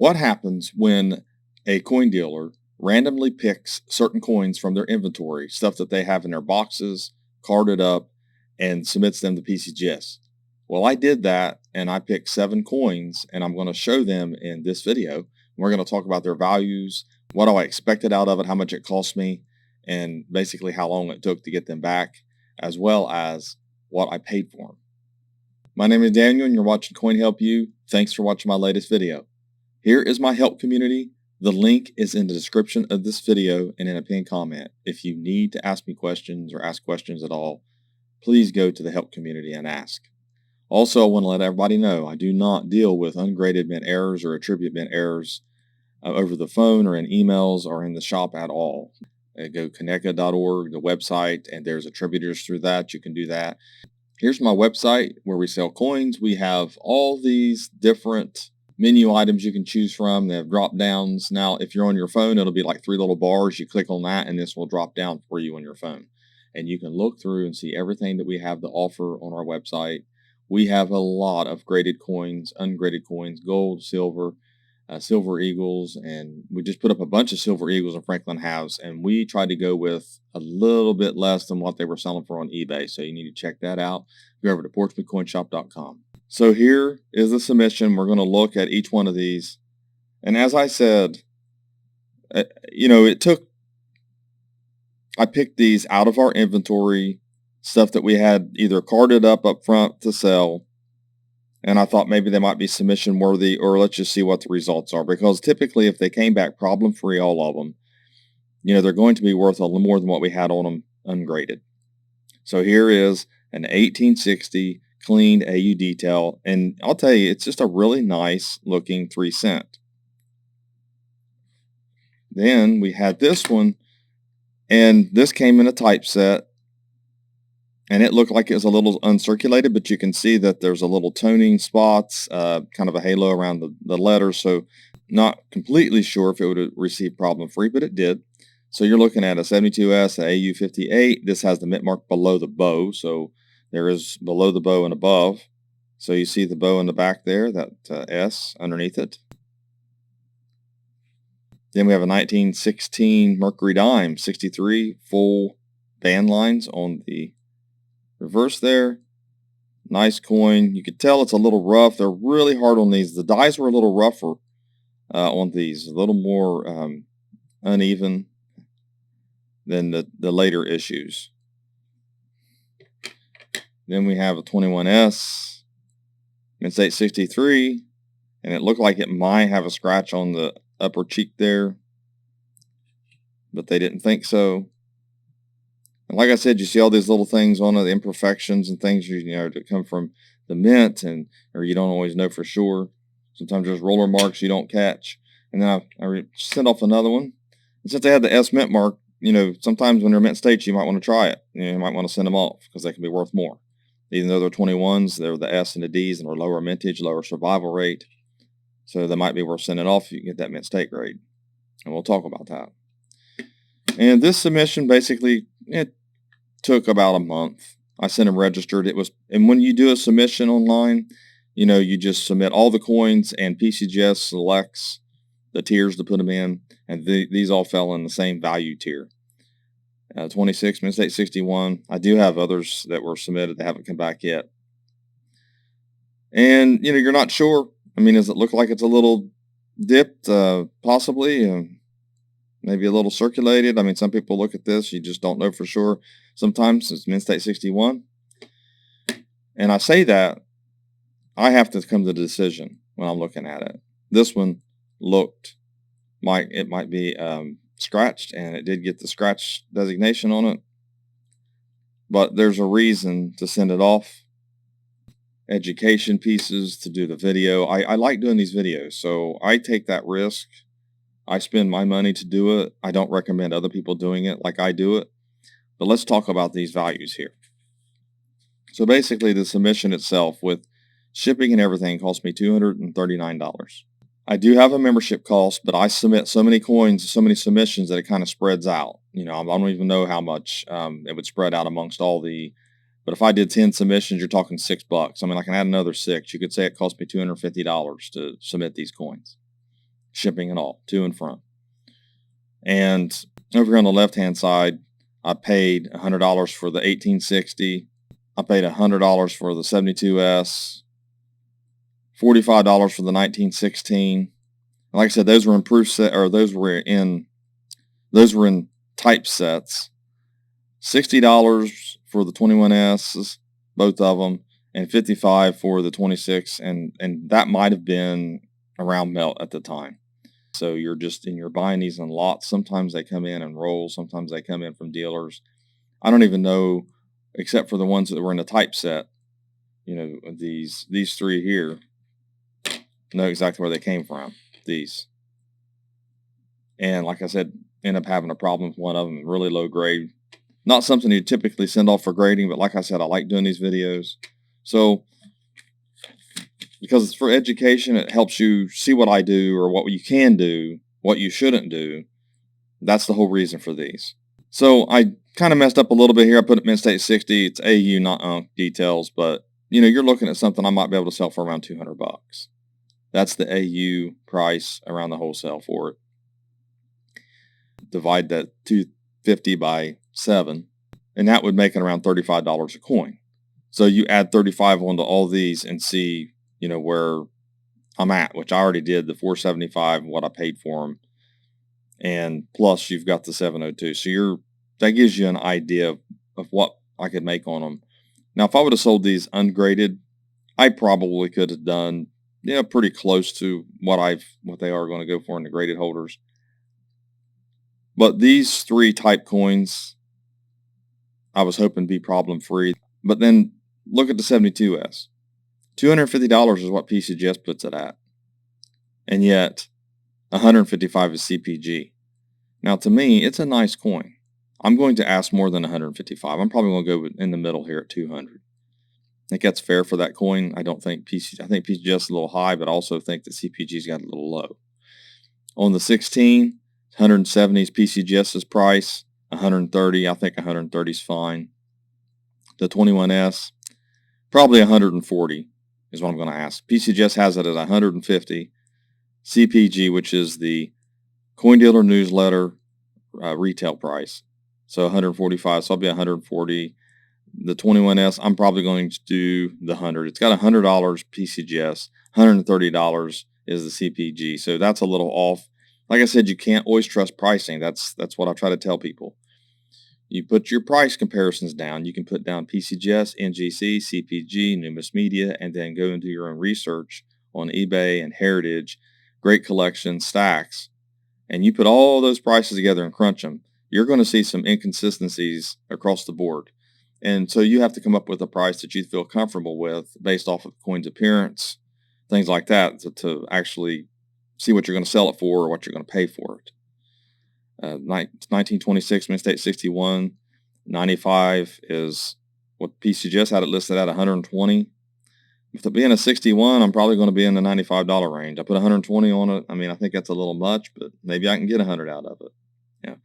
What happens when a coin dealer randomly picks certain coins from their inventory, stuff that they have in their boxes, carded up, and submits them to PCGS? Well, I did that, and I picked 7 coins, and I'm going to show them in this video. We're going to talk about their values, what I expected out of it, how much it cost me, and basically how long it took to get them back, as well as what I paid for them. My name is Daniel, and you're watching Coin Help You. Thanks for watching my latest video. Here is my help community. The link is in the description of this video and in a pinned comment. If you need to ask me questions or ask questions at all, please go to the help community and ask. Also, I want to let everybody know I do not deal with ungraded mint errors or attribute mint errors over the phone or in emails or in the shop at all. Go Connecta.org, the website, and there's attributors through that. You can do that. Here's my website where we sell coins. We have all these different menu items you can choose from. They have drop downs. Now, if you're on your phone, it'll be like 3 little bars. You click on that and this will drop down for you on your phone. And you can look through and see everything that we have to offer on our website. We have a lot of graded coins, ungraded coins, gold, silver, silver eagles, and we just put up a bunch of silver eagles in Franklin House, and we tried to go with a little bit less than what they were selling for on eBay. So you need to check that out. Go over to portsmouthcoinshop.com. So here is the submission. We're going to look at each one of these. And as I said, I picked these out of our inventory, stuff that we had either carded up front to sell, and I thought maybe they might be submission worthy, or let's just see what the results are. Because typically if they came back problem free, all of them, they're going to be worth a little more than what we had on them ungraded. So here is an 1860 cleaned AU detail, and I'll tell you, it's just a really nice looking 3 cent. Then we had this one, and this came in a typeset, and it looked like it was a little uncirculated, but you can see that there's a little toning spots, kind of a halo around the letters, so not completely sure if it would have received problem free, but it did. So you're looking at a 72S, a AU58. This has the mint mark below the bow, so there is below the bow and above. So you see the bow in the back there, that S underneath it. Then we have a 1916 Mercury dime, 63 full band lines on the reverse there. Nice coin. You could tell it's a little rough. They're really hard on these. The dies were a little rougher on these, a little more uneven than the later issues. Then we have a 21S, mint state 63, and it looked like it might have a scratch on the upper cheek there, but they didn't think so. And like I said, you see all these little things on it, the imperfections and things that come from the mint, or you don't always know for sure. Sometimes there's roller marks you don't catch. And then I sent off another one. And since they had the S mint mark, sometimes when they're mint states, you might want to try it. You might want to send them off because they can be worth more. Even though they're 21s, they're the S and the Ds, and they're lower mintage, lower survival rate. So they might be worth sending off if you can get that mint state grade. And we'll talk about that. And this submission, basically, it took about a month. I sent them registered. And when you do a submission online, you just submit all the coins, and PCGS selects the tiers to put them in. And these all fell in the same value tier. 26, mint state 61. I do have others that were submitted that haven't come back yet. And, you're not sure. Does it look like it's a little dipped? Possibly. Maybe a little circulated. Some people look at this, you just don't know for sure. Sometimes it's mint state 61. And I say that, I have to come to the decision when I'm looking at it. This one it might be scratched, and it did get the scratch designation on it. But there's a reason to send it off. Education pieces to do the video. I like doing these videos, so I take that risk. I spend my money to do it. I don't recommend other people doing it like I do it. But let's talk about these values here. So basically, the submission itself with shipping and everything cost me $239. I do have a membership cost, but I submit so many coins, so many submissions that it kind of spreads out. I don't even know how much it would spread out amongst all the. But if I did 10 submissions, you're talking $6. I can add another 6. You could say it cost me $250 to submit these coins. shipping and all, to and from. And over here on the left-hand side, I paid $100 for the 1860. I paid $100 for the 72S, $45 for the 1916. Like I said, those were in proof set, or those were in type sets. $60 for the 21S, both of them, and $55 for the 26, and that might have been around melt at the time. So you're buying these in lots. Sometimes they come in rolls. Sometimes they come in from dealers. I don't even know, except for the ones that were in the type set. These three here, know exactly where they came from. These. And like I said, end up having a problem with one of them, really low grade. Not something you typically send off for grading, but like I said, I like doing these videos. So, because it's for education, it helps you see what I do, or what you can do, what you shouldn't do. That's the whole reason for these. So I kind of messed up a little bit here. I put it Mint State 60. It's AU, not UNC details, but you're looking at something I might be able to sell for around $200. That's the AU price around the wholesale for it. Divide that 250 by 7, and that would make it around $35 a coin. So you add 35 onto all these and see, where I'm at, which I already did, the 475, what I paid for them, and plus you've got the 702. So that gives you an idea of what I could make on them. Now, if I would have sold these ungraded, I probably could have done, pretty close to what they are going to go for in the graded holders. But these three type coins, I was hoping to be problem free. But then look at the 72S. $250 is what PCGS puts it at. And yet, $155 is CPG. Now, to me, it's a nice coin. I'm going to ask more than $155. I'm probably going to go in the middle here at $200. I think that's fair for that coin. I think PCGS is a little high, but I also think that CPG's got a little low. On the 16, 170 is PCGS's price. 130, I think 130 is fine. The 21S, probably 140 is what I'm going to ask. PCGS has it at 150. CPG, which is the Coin Dealer Newsletter retail price, so 145. So I'll be 140. The 21S, I'm probably going to do the 100. It's got $100 PCGS, $130 is the CPG. So that's a little off. Like I said, you can't always trust pricing. That's what I try to tell people. You put your price comparisons down. You can put down PCGS, NGC, CPG, Numis Media, and then go and do your own research on eBay and Heritage, Great Collection, Stacks. And you put all those prices together and crunch them. You're going to see some inconsistencies across the board. And so you have to come up with a price that you feel comfortable with based off of the coin's appearance, things like that, to actually see what you're going to sell it for or what you're going to pay for it. 1926 Mint State 61, 95 is what PCGS had it listed at 120. With it being a 61, I'm probably going to be in the $95 range. I put 120 on it. I mean, I think that's a little much, but maybe I can get 100 out of it. Yeah.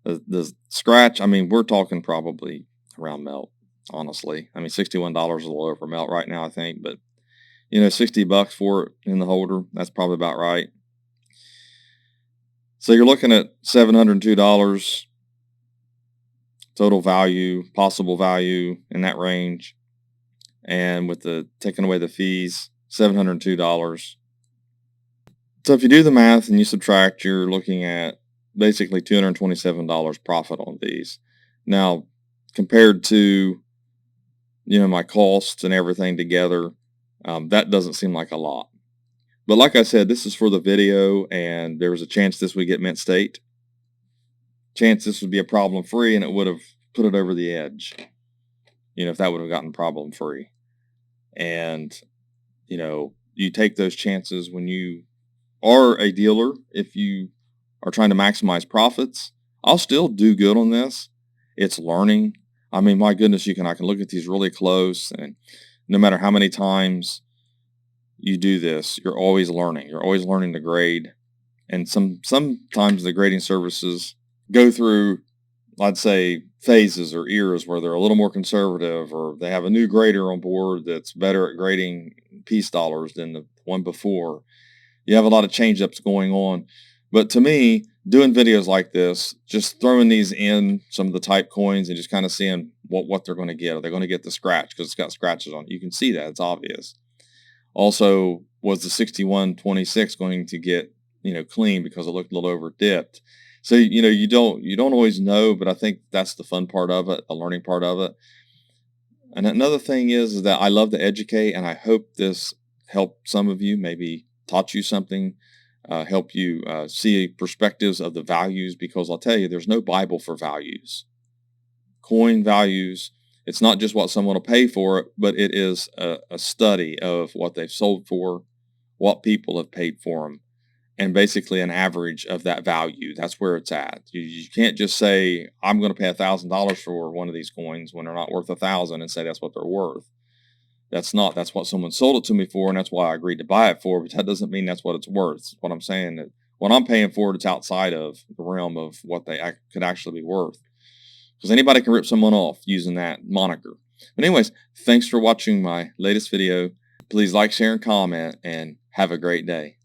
The scratch, I mean, we're talking probably around melt, honestly. I mean, $61 is a little over melt right now, I think, but $60 for it in the holder, that's probably about right. So you're looking at $702 total value, possible value in that range. And with the taking away the fees, $702. So if you do the math and you subtract, you're looking at basically $227 profit on these. Now, compared to, my costs and everything together, that doesn't seem like a lot. But like I said, this is for the video, and there was a chance this would get Mint State. Chance this would be a problem free, and it would have put it over the edge, if that would have gotten problem free. And, you take those chances when you are a dealer. If you are trying to maximize profits, I'll still do good on this. It's learning. I mean, my goodness, I can look at these really close, and no matter how many times you do this, you're always learning. You're always learning to grade. And sometimes the grading services go through, I'd say, phases or eras where they're a little more conservative, or they have a new grader on board that's better at grading piece dollars than the one before. You have a lot of change-ups going on. But to me, doing videos like this, just throwing these in some of the type coins and just kind of seeing what they're going to get. Are they going to get the scratch? Because it's got scratches on it. You can see that. It's obvious. Also, was the 6126 going to get, clean because it looked a little over dipped? So, you don't always know, but I think that's the fun part of it, the learning part of it. And another thing is that I love to educate, and I hope this helped some of you, maybe taught you something, help you see perspectives of the values, because I'll tell you, there's no Bible for values. Coin values, it's not just what someone will pay for it, but it is a study of what they've sold for, what people have paid for them, and basically an average of that value. That's where it's at. You can't just say, I'm going to pay $1,000 for one of these coins when they're not worth $1,000 and say that's what they're worth. That's what someone sold it to me for, and that's why I agreed to buy it for, but that doesn't mean that's what it's worth. That's what I'm saying, that what I'm paying for it, it's outside of the realm of what they could actually be worth. Because anybody can rip someone off using that moniker. But anyways, thanks for watching my latest video. Please like, share, and comment, and have a great day.